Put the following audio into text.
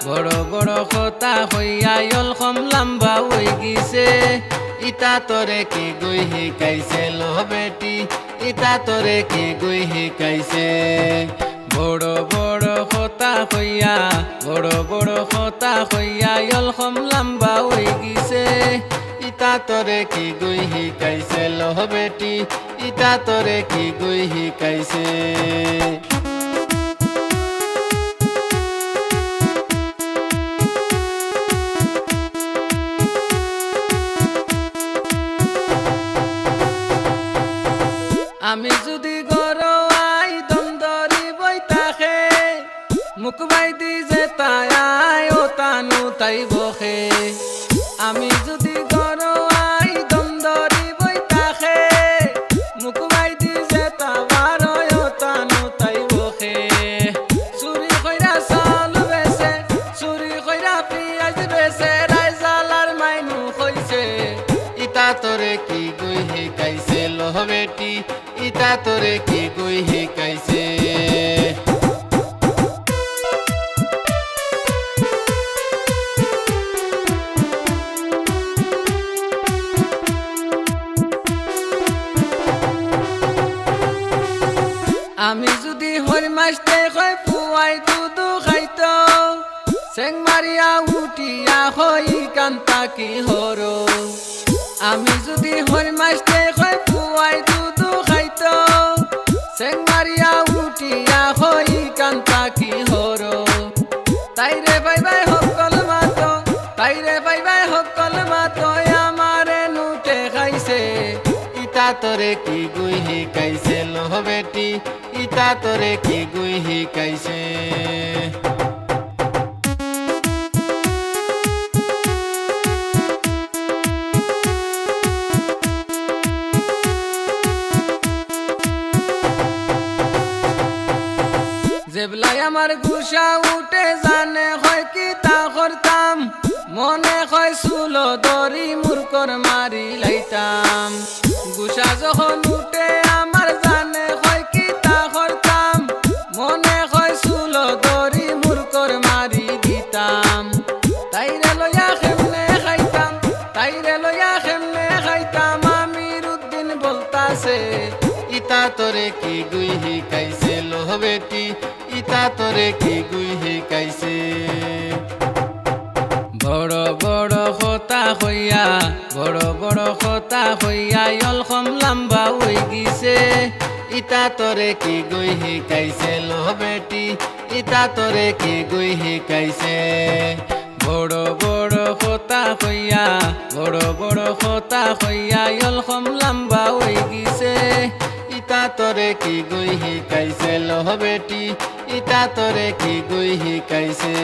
বড় বড় কথা হইয়া অলখম লম্বা হই গিছে ইতা তোরে কি গুই শিকাইছে লো বেটি ইতা তোরে কি গুই শিকাইছে বড় বড় কথা হইয়া বড় বড় কথা হইয়া অলখম লম্বা হই গিছে ইতা তোরে কি গুই শিকাইছে লো বেটি ইতা তোরে কি গুই শিকাইছে আমি যদি গরোয়াই দমদরি বই তাকে মুখ বাইদি যে তাই ও তানু তাই বসে আমি যদি গরোয়াই দমদরি বই তাকে মুখ বাইদি যে তাবার ও তানু তাই বসে চুরি কইরা চাল বেছে চুরি কইরা পিঁয়াজ বেছে রাইজালার মাইনু কইছে ইতা তোরে কি গুই শিকাইছে লো বেটি ইতা তোরে কি গুই শিকাইছে আমি যদি হরি মাসতে কই পুয়াই দুধু খাইতো চেং মারিয়া উঠিয়া হই কান্তা কি হরো আমি যদি হরি মাসতে কই পুয়াই দুধু খাইতো চেং মারিয়া উঠিয়া হই কান্তা কি হরো তাইরে বাই বাই সকল মাতো তাইরে বাই বাই সকল মাতো আমারে নুটে খাইছে ইতা তোরে কি গুই শিকাইছে লো বেটি ইতা তোরে কি গুই শিকাইছে জেবলাই আমার গুসা উঠে জানে হয় কি তা করতাম মনে হয় চুলো দরি মূর্খর মারি লাইতাম গুসা যখন উঠে আমার জানে হয় কি তা করতাম মনে হয় চুলো দরি মূর্খর মারি দিতাম তাইরে লইয়া কেমনে খাইতাম তাইরে লইয়া কেমনে খাইতাম আমির উদ্দিন বলতাছে ইতা তোরে কি গুই শিকাইছে লো বেটি ইতা তোরে কি গুই শিকাইছে বড় বড় কথা হইয়া বড় বড় কথা হইয়া অলখম লম্বা হই গিছে ইতা তোরে কি গুই শিকাইছে লো বেটি ইতা তোরে কি গুই শিকাইছে বড় বড় কথা হইয়া বড় বড় কথা হইয়া অলখম লম্বা হই গিছে ইতা তোরে কি গুই শিকাইছে লো বেটি ইতা তোরে কি গুই শিকাইছে